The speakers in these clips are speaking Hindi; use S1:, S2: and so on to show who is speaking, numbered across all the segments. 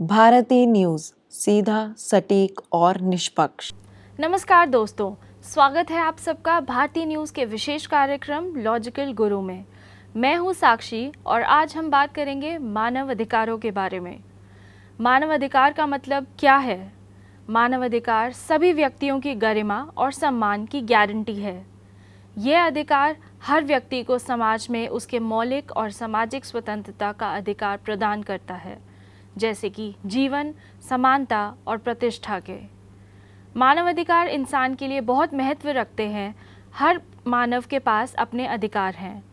S1: भारतीय न्यूज़, सीधा, सटीक और निष्पक्ष।
S2: नमस्कार दोस्तों, स्वागत है आप सबका भारतीय न्यूज़ के विशेष कार्यक्रम लॉजिकल गुरु में। मैं हूं साक्षी और आज हम बात करेंगे मानव अधिकारों के बारे में। मानव अधिकार का मतलब क्या है? मानव अधिकार सभी व्यक्तियों की गरिमा और सम्मान की गारंटी है। यह अधिकार हर व्यक्ति को समाज में उसके मौलिक और सामाजिक स्वतंत्रता का अधिकार प्रदान करता है, जैसे कि जीवन, समानता और प्रतिष्ठा के। मानव अधिकार इंसान के लिए बहुत महत्व रखते हैं। हर मानव के पास अपने अधिकार हैं।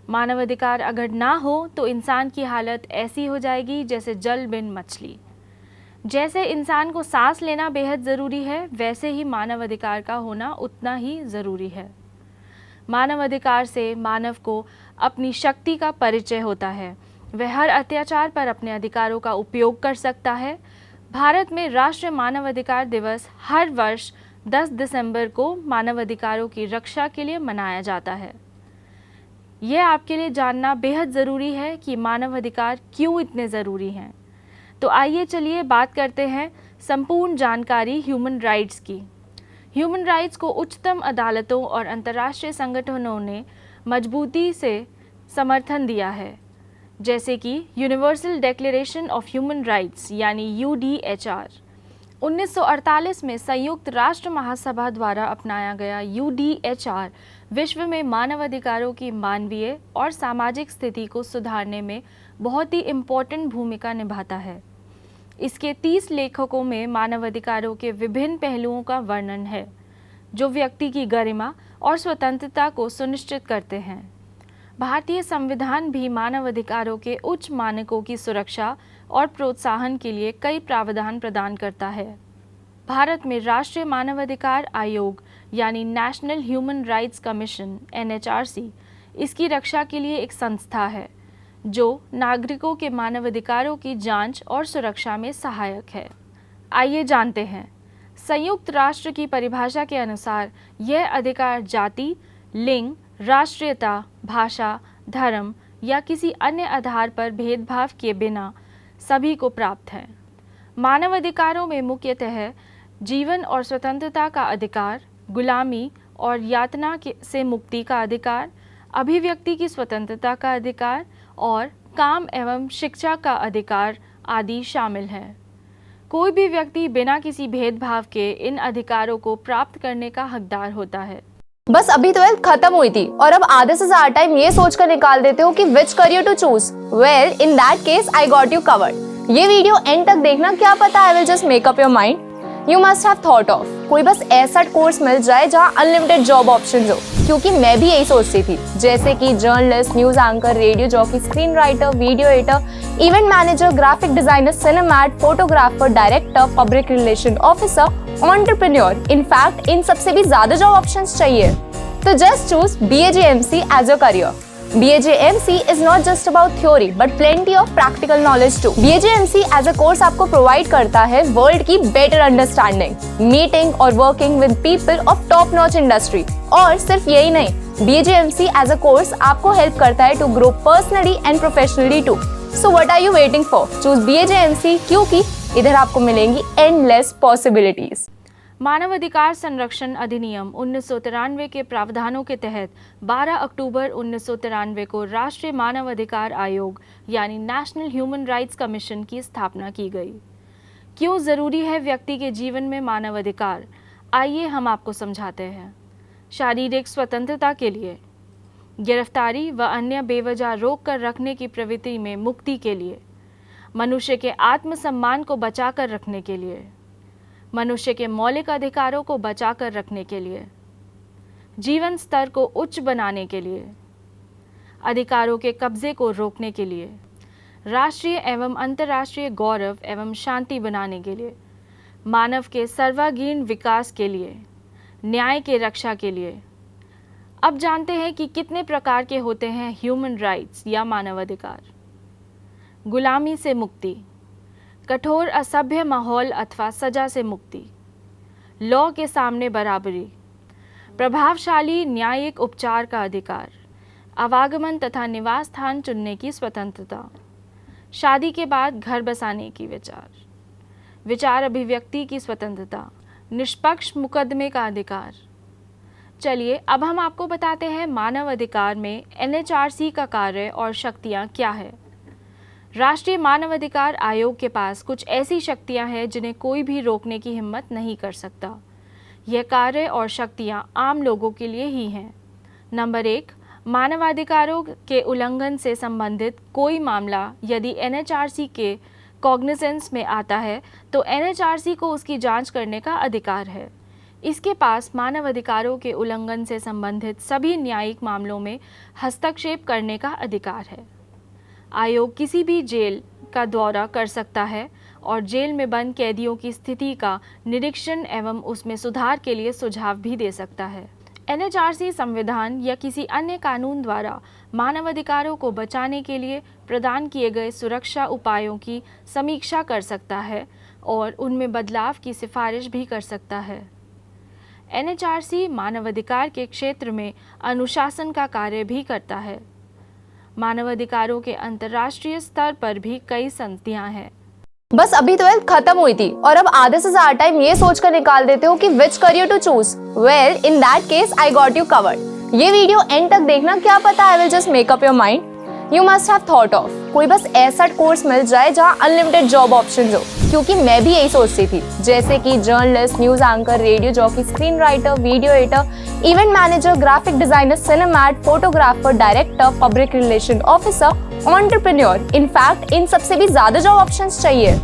S2: मानव अधिकार अगर ना हो तो इंसान की हालत ऐसी हो जाएगी जैसे जल बिन मछली। जैसे इंसान को सांस लेना बेहद ज़रूरी है, वैसे ही मानव अधिकार का होना उतना ही ज़रूरी है। मानव अधिकार से मानव को अपनी शक्ति का परिचय होता है। वह हर अत्याचार पर अपने अधिकारों का उपयोग कर सकता है। भारत में राष्ट्रीय मानव अधिकार दिवस हर वर्ष 10 दिसंबर को मानव अधिकारों की रक्षा के लिए मनाया जाता है। यह आपके लिए जानना बेहद ज़रूरी है कि मानव अधिकार क्यों इतने ज़रूरी हैं। तो आइए चलिए बात करते हैं संपूर्ण जानकारी ह्यूमन राइट्स की। ह्यूमन राइट्स को उच्चतम अदालतों और अंतर्राष्ट्रीय संगठनों ने मजबूती से समर्थन दिया है, जैसे कि universal declaration of human rights यानी UDHR। 1948 में संयुक्त राष्ट्र महासभा द्वारा अपनाया गया UDHR विश्व में मानव अधिकारों की मानवीय और सामाजिक स्थिति को सुधारने में बहुत ही इम्पोर्टेंट भूमिका निभाता है। इसके 30 लेखकों में मानव अधिकारों के विभिन्न पहलुओं का वर्णन है, जो व्यक्ति की गरिमा और स्वतंत्रता को सुनिश्चित करते हैं। भारतीय संविधान भी मानव अधिकारों के उच्च मानकों की सुरक्षा और प्रोत्साहन के लिए कई प्रावधान प्रदान करता है। भारत में राष्ट्रीय मानवाधिकार आयोग यानी national human rights commission NHRC इसकी रक्षा के लिए एक संस्था है, जो नागरिकों के मानवाधिकारों की जांच और सुरक्षा में सहायक है। आइए जानते हैं। संयुक्त राष्ट्र की परिभाषा के अनुसार यह अधिकार जाति, लिंग, राष्ट्रीयता, भाषा, धर्म या किसी अन्य आधार पर भेदभाव किए बिना सभी को प्राप्त है। मानव अधिकारों में मुख्यतः जीवन और स्वतंत्रता का अधिकार, गुलामी और यातना से मुक्ति का अधिकार, अभिव्यक्ति की स्वतंत्रता का अधिकार और काम एवं शिक्षा का अधिकार आदि शामिल हैं। कोई भी व्यक्ति बिना किसी भेदभाव के इन अधिकारों को प्राप्त करने का हकदार होता है।
S3: बस अभी 12th खत्म हुई थी और अब आधे से ज्यादा टाइम ये सोचकर निकाल देते हो कि which career to choose. Well, in that case I got you covered. ये वीडियो एंड तक देखना, क्या पता I will just make up your mind. You must have thought of कोई बस ऐसा कोर्स मिल जाए जहाँ अनलिमिटेड जॉब ऑप्शंस हो, क्योंकि मैं भी यही सोचती थी। जैसे कि journalist, news anchor, radio jockey, screen writer, video editor, event manager, graphic designer, सिनेमैट, photographer, director, public relation officer, entrepreneur. In fact इन सबसे भी ज्यादा जॉब ऑप्शंस चाहिए। तो just choose BAJMC as your career. BAJMC is not just about theory but plenty of practical knowledge too. BAJMC as a course आपको provide करता है वर्ल्ड की better understanding, meeting और working with people of top notch industry। और सिर्फ यही नहीं, BAJMC as a course आपको help करता है to grow personally and professionally too. So what are you waiting for? Choose BAJMC क्योंकि इधर आपको मिलेंगी endless possibilities।
S2: मानव अधिकार संरक्षण अधिनियम 1993 के प्रावधानों के तहत 12 अक्टूबर 1993 को राष्ट्रीय मानव अधिकार आयोग यानी नेशनल ह्यूमन राइट्स कमीशन की स्थापना की गई। क्यों ज़रूरी है व्यक्ति के जीवन में मानव अधिकार? आइए हम आपको समझाते हैं। शारीरिक स्वतंत्रता के लिए, गिरफ्तारी व अन्य बेवजह रोक कर रखने की प्रवृत्ति में मुक्ति के लिए, मनुष्य के आत्मसम्मान को बचा कर रखने के लिए, मनुष्य के मौलिक अधिकारों को बचा कर रखने के लिए, जीवन स्तर को उच्च बनाने के लिए, अधिकारों के कब्जे को रोकने के लिए, राष्ट्रीय एवं अंतर्राष्ट्रीय गौरव एवं शांति बनाने के लिए, मानव के सर्वांगीण विकास के लिए, न्याय के रक्षा के लिए। अब जानते हैं कि कितने प्रकार के होते हैं ह्यूमन राइट्स या मानव अधिकार। गुलामी से मुक्ति, कठोर असभ्य माहौल अथवा सजा से मुक्ति, लॉ के सामने बराबरी, प्रभावशाली न्यायिक उपचार का अधिकार, आवागमन तथा निवास स्थान चुनने की स्वतंत्रता, शादी के बाद घर बसाने की विचार अभिव्यक्ति की स्वतंत्रता, निष्पक्ष मुकदमे का अधिकार। चलिए अब हम आपको बताते हैं मानव अधिकार में NHRC का कार्य और शक्तियाँ क्या है। राष्ट्रीय मानवाधिकार आयोग के पास कुछ ऐसी शक्तियां हैं जिन्हें कोई भी रोकने की हिम्मत नहीं कर सकता। यह कार्य और शक्तियां आम लोगों के लिए ही हैं। नंबर 1, मानवाधिकारों के उल्लंघन से संबंधित कोई मामला यदि NHRC के कॉग्निजेंस में आता है तो NHRC को उसकी जांच करने का अधिकार है। इसके पास मानवाधिकारों के उल्लंघन से संबंधित सभी न्यायिक मामलों में हस्तक्षेप करने का अधिकार है। आयोग किसी भी जेल का दौरा कर सकता है और जेल में बंद कैदियों की स्थिति का निरीक्षण एवं उसमें सुधार के लिए सुझाव भी दे सकता है। NHRC संविधान या किसी अन्य कानून द्वारा मानवाधिकारों को बचाने के लिए प्रदान किए गए सुरक्षा उपायों की समीक्षा कर सकता है और उनमें बदलाव की सिफारिश भी कर सकता है। NHRC मानवाधिकार के क्षेत्र में अनुशासन का कार्य भी करता है। मानवाधिकारों के अंतर्राष्ट्रीय स्तर पर भी कई संधियां हैं।
S3: बस अभी 12th खत्म हुई थी और अब आधे से ज्यादा टाइम ये सोचकर निकाल देते हो कि which career to choose. Well, in that case I got you covered. ये वीडियो एंड तक देखना, क्या पता I will just make up your mind. You must have thought of कोई बस ऐसा कोर्स मिल जाए जहाँ अनलिमिटेड जॉब ऑप्शंस हो, क्योंकि मैं भी यही सोचती थी। जैसे कि journalist, news anchor, radio jockey, screen writer, video editor, event manager, graphic designer, सिनेमैट, photographer, director, public relation officer, entrepreneur. In fact इन सबसे भी ज्यादा जॉब ऑप्शंस चाहिए।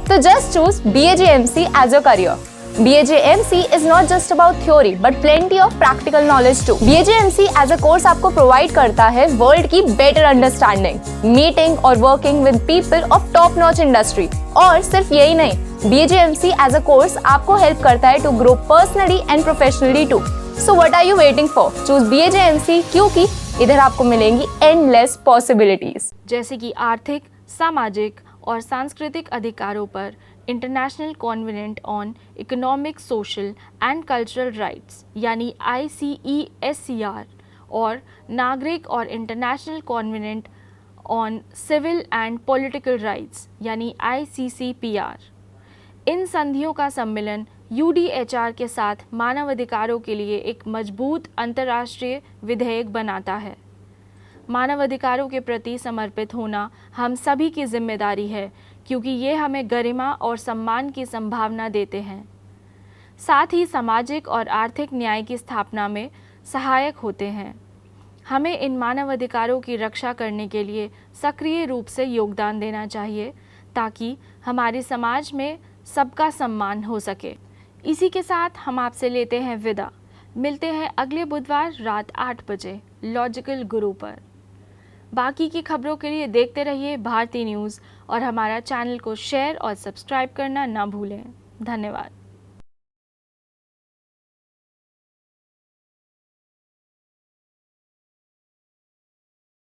S3: तो just choose BAJMC as your career. BAJMC is not just about theory but plenty of practical knowledge too. BAJMC as a course आपको provide करता है वर्ल्ड की better understanding, meeting और working with people of top notch industry। और सिर्फ यही नहीं, BAJMC as a course आपको help करता है to grow personally and professionally too. So what are you waiting for? Choose BAJMC क्योंकि इधर आपको मिलेंगी endless possibilities।
S2: जैसे कि आर्थिक, सामाजिक और सांस्कृतिक अधिकारों पर international covenant on economic, social and cultural rights यानी ICESCR और नागरिक और international covenant on civil and political rights यानी ICCPR। इन संधियों का सम्मिलन UDHR के साथ मानवाधिकारों के लिए एक मजबूत अंतर्राष्ट्रीय विधेयक बनाता है। मानवाधिकारों के प्रति समर्पित होना हम सभी की जिम्मेदारी है, क्योंकि ये हमें गरिमा और सम्मान की संभावना देते हैं, साथ ही सामाजिक और आर्थिक न्याय की स्थापना में सहायक होते हैं। हमें इन मानवाधिकारों की रक्षा करने के लिए सक्रिय रूप से योगदान देना चाहिए ताकि हमारे समाज में सबका सम्मान हो सके। इसी के साथ हम आपसे लेते हैं विदा। मिलते हैं अगले बुधवार रात 8 बजे लॉजिकल गुरु पर। बाकी की खबरों के लिए देखते रहिए भारती न्यूज़ और हमारा चैनल को शेयर और सब्सक्राइब करना ना भूलें। धन्यवाद।